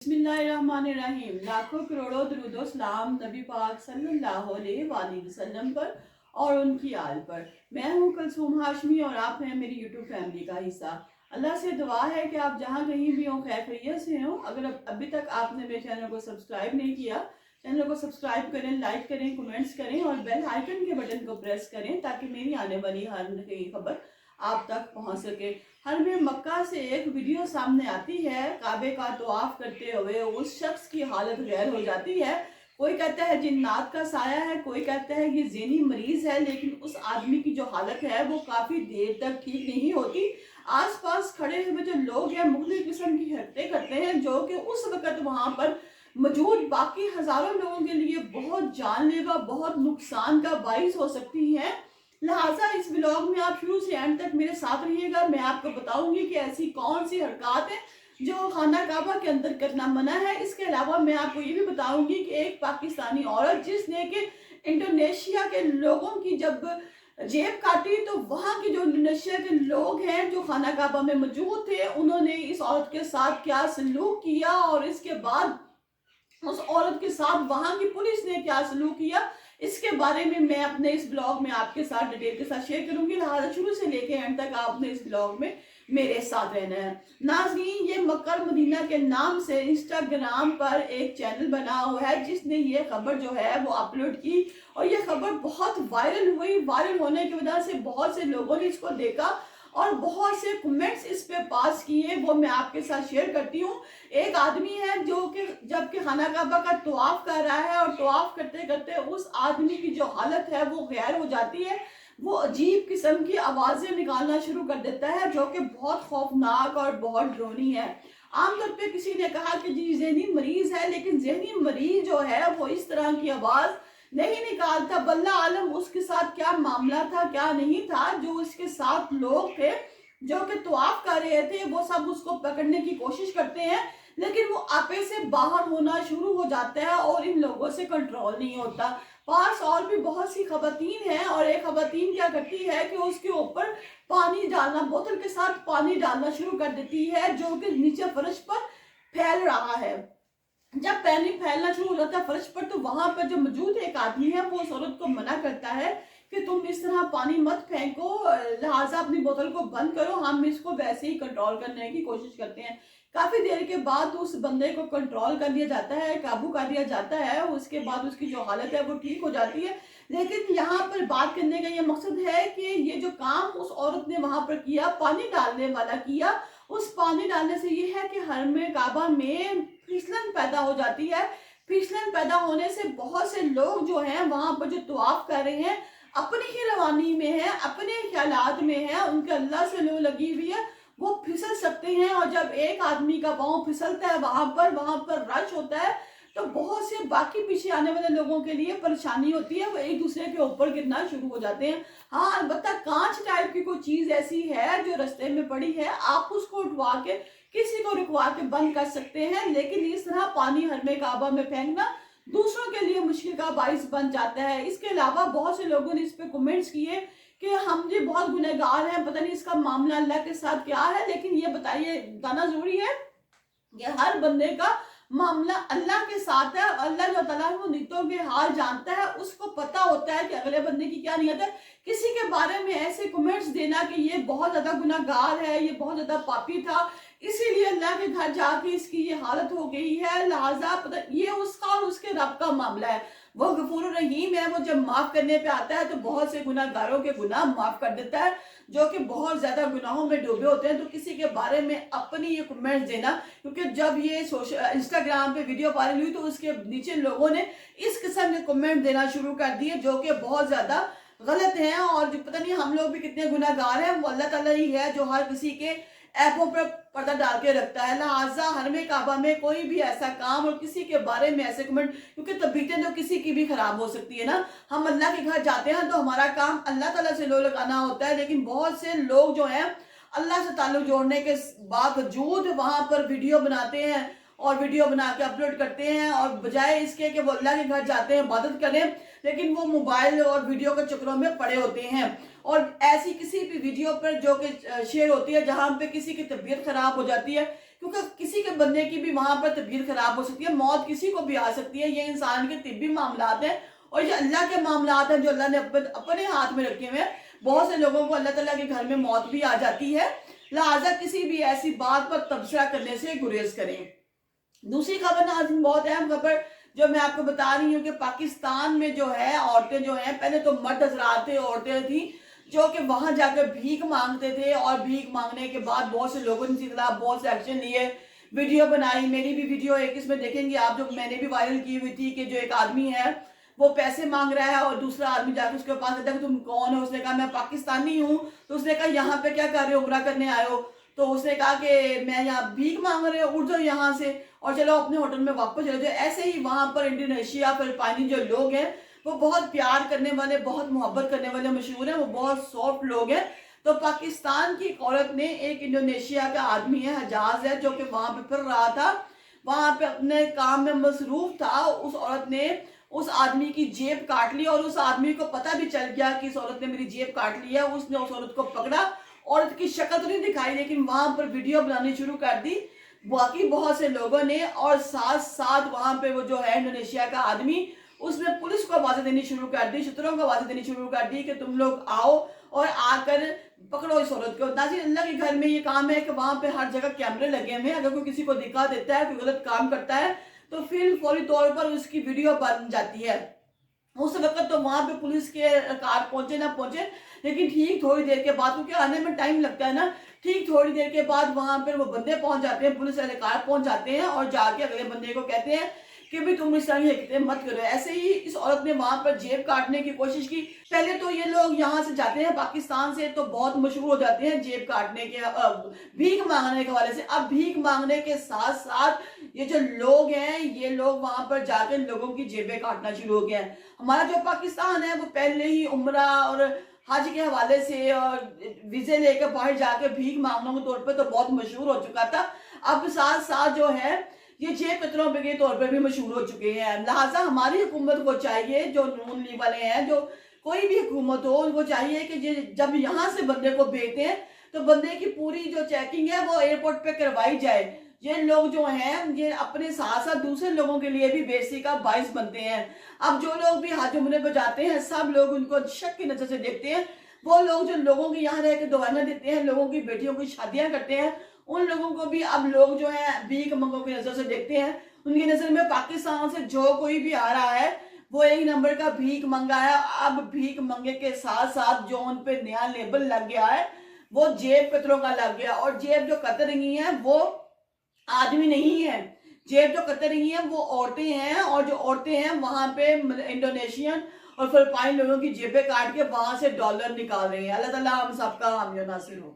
बिस्मिल्लाहिर्रहमानिर्रहीम। लाखों करोड़ों दुरूदो सलाम नबी पाक सल्लल्लाहु अलैहि वसल्लम पर और उनकी आल पर। मैं हूँ कुलसूम हाशमी और आप हैं मेरी यूट्यूब फैमिली का हिस्सा। अल्लाह से दुआ है कि आप जहाँ कहीं भी हों खैर खैरियत से हों। अगर अभी तक आपने मेरे चैनल को सब्सक्राइब नहीं किया, चैनल को सब्सक्राइब करें, लाइक करें, कमेंट्स करें और बेल आइकन के बटन को प्रेस करें ताकि मेरी आने वाली हर नई खबर आप तक पहुंच सके। हर में मक्का से एक वीडियो सामने आती है, काबे का तवाफ करते हुए उस शख्स की हालत गैर हो जाती है। कोई कहता है जिन्नात का साया है, कोई कहता है ये ज़हनी मरीज है, लेकिन उस आदमी की जो हालत है वो काफ़ी देर तक ठीक नहीं होती। आसपास खड़े हुए जो लोग हैं मुख्तलिफ किस्म की हरकतें करते हैं जो कि उस वक़्त वहाँ पर मौजूद बाकी हज़ारों लोगों के लिए बहुत जानलेवा, बहुत नुकसान का बाइस हो सकती हैं। लिहाजा इस ब्लॉग में आप शुरू से एंड तक मेरे साथ रहिएगा। मैं आपको बताऊंगी कि ऐसी कौन सी हरकत है जो खाना काबा के अंदर करना मना है। इसके अलावा मैं आपको ये भी बताऊंगी कि एक पाकिस्तानी औरत जिसने कि इंडोनेशिया के लोगों की जब जेब काटी तो वहाँ के जो इंडोनेशिया के लोग हैं जो खाना काबा में मौजूद थे उन्होंने इस औरत के साथ क्या सलूक किया और इसके बाद उस औरत के साथ वहां की पुलिस ने क्या सलूक किया, इसके बारे में मैं अपने इस ब्लॉग में आपके साथ डिटेल के साथ शेयर करूंगी। लिहाजा शुरू से लेके एंड तक आपने इस ब्लॉग में मेरे साथ रहना है। नाज़रीन, ये मक्का और मदीना के नाम से इंस्टाग्राम पर एक चैनल बना हुआ है जिसने ये खबर जो है वो अपलोड की और ये खबर बहुत वायरल हुई। वायरल होने की वजह से बहुत से लोगों ने इसको देखा और बहुत से कमेंट्स इस पे पास किए, वो मैं आपके साथ शेयर करती हूँ। एक आदमी है जो कि जबकि खाना काबा का तवाफ कर रहा है और तवाफ करते करते उस आदमी की जो हालत है वो गैर हो जाती है। वो अजीब किस्म की आवाजें निकालना शुरू कर देता है जो कि बहुत खौफनाक और बहुत डरावनी है। आमतौर पे किसी ने कहा कि जी ज़हनी मरीज है, लेकिन ज़हनी मरीज जो है वो इस तरह की आवाज नहीं निकालता। बल्ला आलम उसके साथ क्या मामला था क्या नहीं था। जो उसके साथ लोग थे जो कि तवाफ कर रहे थे वो सब उसको पकड़ने की कोशिश करते हैं, लेकिन वो आपे से बाहर होना शुरू हो जाता है और इन लोगों से कंट्रोल नहीं होता। पास और भी बहुत सी खवातीन हैं और एक खवातीन क्या करती है कि उसके ऊपर पानी डालना, बोतल के साथ पानी डालना शुरू कर देती है जो कि नीचे फर्श पर फैल रहा है। जब पानी फैलना शुरू हो जाता है फर्श पर तो वहां पर जो मौजूद एक आदमी है वो उस औरत को मना करता है कि तुम इस तरह पानी मत फेंको, लिहाजा अपनी बोतल को बंद करो, हम इसको वैसे ही कंट्रोल करने की कोशिश करते हैं। काफी देर के बाद उस बंदे को कंट्रोल कर लिया जाता है, काबू कर लिया जाता है। उसके बाद उसकी जो हालत है वो ठीक हो जाती है। लेकिन यहाँ पर बात करने का ये मकसद है कि ये जो काम उस औरत ने वहां पर किया, पानी डालने वाला किया, उस पानी डालने से ये है कि हर में काबा में फिसलन पैदा हो जाती है। फिसलन पैदा होने से बहुत से लोग जो हैं वहां पर जो तवाफ कर रहे हैं अपनी ही रवानी में है, अपने ख्यालात में है, उनके अल्लाह से लो लगी हुई है, वो फिसल सकते हैं। और जब एक आदमी का पाँव फिसलता है वहां पर रश होता है तो बहुत से बाकी पीछे आने वाले लोगों के लिए परेशानी होती है, वो एक दूसरे के ऊपर गिरना शुरू हो जाते हैं। हाँ, अलबत्ता कांच टाइप की कोई चीज ऐसी है जो रास्ते में पड़ी है, आप उसको उठवा के किसी को रुकवा के बंद कर सकते हैं, लेकिन इस तरह पानी हरमे काबा में फेंकना दूसरों के लिए मुश्किल का बाइस बन जाता है। इसके अलावा बहुत से लोगों ने इस पे कमेंट्स किए कि हम ये बहुत गुनहगार हैं, पता नहीं इसका मामला अल्लाह के साथ क्या है। लेकिन ये बताना जरूरी है कि हर बंदे का मामला अल्लाह के साथ है। अल्लाह जो ताला वो नीयतों के हाल जानता है, उसको पता होता है कि अगले बंदे की क्या नीयत है। किसी के बारे में ऐसे कमेंट्स देना कि ये बहुत ज्यादा गुनाहगार है, ये बहुत ज्यादा पापी था, इसीलिए अल्लाह के घर जाके इसकी ये हालत हो गई है, लिहाजा पता ये उसका और उसके रब का मामला है। वो गफूर रहीम है, वो जब माफ करने पे आता है तो बहुत से गुनाहगारों के गुनाह माफ कर देता है जो कि बहुत ज्यादा गुनाहों में डूबे होते हैं। तो किसी के बारे में अपनी ये कमेंट्स देना, क्योंकि जब ये सोशल इंस्टाग्राम पे वीडियो वायरल हुई तो उसके नीचे लोगों ने इस किस्म के कमेंट देना शुरू कर दिए जो कि बहुत ज्यादा गलत हैं। और जो पता नहीं हम लोग भी कितने गुनाहगार हैं, वो अल्लाह ताला ही है जो हर किसी के ऐपों पर पर्दा डाल के रखता है। लिहाजा हरमे काबा में कोई भी ऐसा काम और किसी के बारे में ऐसे कमेंट, क्योंकि तबीयतें तो किसी की भी खराब हो सकती है ना। हम अल्लाह के घर जाते हैं तो हमारा काम अल्लाह ताला से लो लगाना होता है, लेकिन बहुत से लोग जो हैं अल्लाह से ताल्लुक जोड़ने के बावजूद वहां पर वीडियो बनाते हैं और वीडियो बना के अपलोड करते हैं, और बजाय इसके कि वो अल्लाह के घर जाते हैं इबादत करें, लेकिन वो मोबाइल और वीडियो के चक्करों में पड़े होते हैं। और ऐसी किसी भी वीडियो पर जो कि शेयर होती है जहां पे किसी की तबीयत खराब हो जाती है, क्योंकि किसी के बंदे की भी वहां पर तबीयत खराब हो सकती है, मौत किसी को भी आ सकती है। ये इंसान के तिब्बी मामलात हैं और ये अल्लाह के मामलात हैं जो अल्लाह ने अपने हाथ में रखे हुए हैं। बहुत से लोगों को अल्लाह ताला के घर में मौत भी आ जाती है, लिहाजा किसी भी ऐसी बात पर तबसरा करने से गुरेज करें। दूसरी खबर ना आज बहुत अहम खबर जो मैं आपको बता रही हूँ कि पाकिस्तान में जो है औरतें जो हैं, पहले तो मर्द हजरात थे, औरतें थी जो कि वहां जाकर भीख मांगते थे और भीख मांगने के बाद बहुत से लोगों ने इनके खिलाफ बहुत से एक्शन लिए, वीडियो बनाई। मेरी भी वीडियो एक इसमें देखेंगे आप जो मैंने भी वायरल की हुई थी कि जो एक आदमी है वो पैसे मांग रहा है और दूसरा आदमी जाकर उसके पास कहता है तुम कौन हो। उसने कहा मैं पाकिस्तानी हूँ। तो उसने कहा यहाँ पे क्या कर रहे हो, उम्रा करने आए हो। तो उसने कहा कि मैं यहाँ भीख मांग रहे हो, उठ जाओ यहाँ से और चलो अपने होटल में वापस चले जाओ। ऐसे ही वहां पर इंडोनेशिया फिलिपाइनी जो लोग हैं वो बहुत प्यार करने वाले, बहुत मोहब्बत करने वाले मशहूर हैं, वो बहुत सॉफ्ट लोग हैं। तो पाकिस्तान की एक औरत ने, एक इंडोनेशिया का आदमी है, हजाज है, जो कि वहां पे फिर रहा था, वहां पे अपने काम में मसरूफ था, उस औरत ने उस आदमी की जेब काट ली और उस आदमी को पता भी चल गया कि इस औरत ने मेरी जेब काट ली है। उसने उस औरत को पकड़ा, औरत की शक्ल तो नहीं दिखाई लेकिन वहां पर वीडियो बनानी शुरू कर दी बाकी बहुत से लोगों ने, और साथ साथ वहां पे वो जो है इंडोनेशिया का आदमी, उसने पुलिस को आवाजें देनी शुरू कर दी, शत्रुओं को आवाजें देनी शुरू कर दी कि तुम लोग आओ और आकर पकड़ो इस औरत को। नाज़रीन, अल्लाह के घर में ये काम है कि वहां पे हर जगह कैमरे लगे हुए हैं। अगर कोई किसी को दिखा देता है, कोई गलत काम करता है तो फिर फौरी तौर पर उसकी वीडियो बन जाती है। उस वक्त तो वहां पे पुलिस के कार पहुंचे ना पहुंचे, लेकिन ठीक थोड़ी देर के बाद, क्योंकि आने में टाइम लगता है ना, ठीक थोड़ी देर के बाद वहां पर वो बंदे पहुंच जाते हैं, पुलिस वाले कार पहुंच जाते हैं और जाके अगले बंदे को कहते हैं कि भी तुम इस तरह की हरकतें मत करो। ऐसे ही इस औरत ने वहां पर जेब काटने की कोशिश की। पहले तो ये लोग यहाँ से जाते हैं पाकिस्तान से तो बहुत मशहूर हो जाते हैं जेब काटने के, भीख मांगने के हवाले से। अब भीख मांगने के साथ साथ ये जो लोग हैं, ये लोग वहां पर जाकर लोगों की जेबें काटना शुरू हो गया है। हमारा जो पाकिस्तान है वो पहले ही उम्रा और हज के हवाले से और वीजे लेकर बाहर जाकर भीख मांगने के तौर पर तो बहुत मशहूर हो चुका था। अब साथ साथ जो है ये जेब कतरों के तौर पर भी मशहूर हो चुके हैं। लिहाजा हमारी हुकूमत को चाहिए, जो नून लीग वाले हैं, जो कोई भी हुकूमत हो, उनको चाहिए कि जब यहाँ से बंदे को भेजते हैं तो बंदे की पूरी जो चेकिंग है वो एयरपोर्ट पे करवाई जाए। ये लोग जो हैं ये अपने साथ साथ दूसरे लोगों के लिए भी बेइज्जती का बाइस बनते हैं। अब जो लोग भी हज उम्रे पर जाते हैं सब लोग उनको शक की नजर से देखते हैं। वो लोग जो लोगों के यहाँ रह के दुआएं देते हैं, लोगों की बेटियों की शादियां करते हैं, उन लोगों को भी अब लोग जो है भीख मंगों की नजर से देखते हैं। उनकी नजर में पाकिस्तान से जो कोई भी आ रहा है वो एक नंबर का भीख मंगा है। अब भीख मंगे के साथ साथ जो उन पे नया लेबल लग गया है वो जेब कतरों का लग गया। और जेब जो कतर रही है वो आदमी नहीं है, जेब जो कतर रही है वो औरतें हैं, और जो औरतें हैं वहां पे इंडोनेशियन और फिलिपाइन लोगों की जेबें काट के वहां से डॉलर निकाल रहे हैं। अल्लाह ताला हम सबका हामी नासिर हो।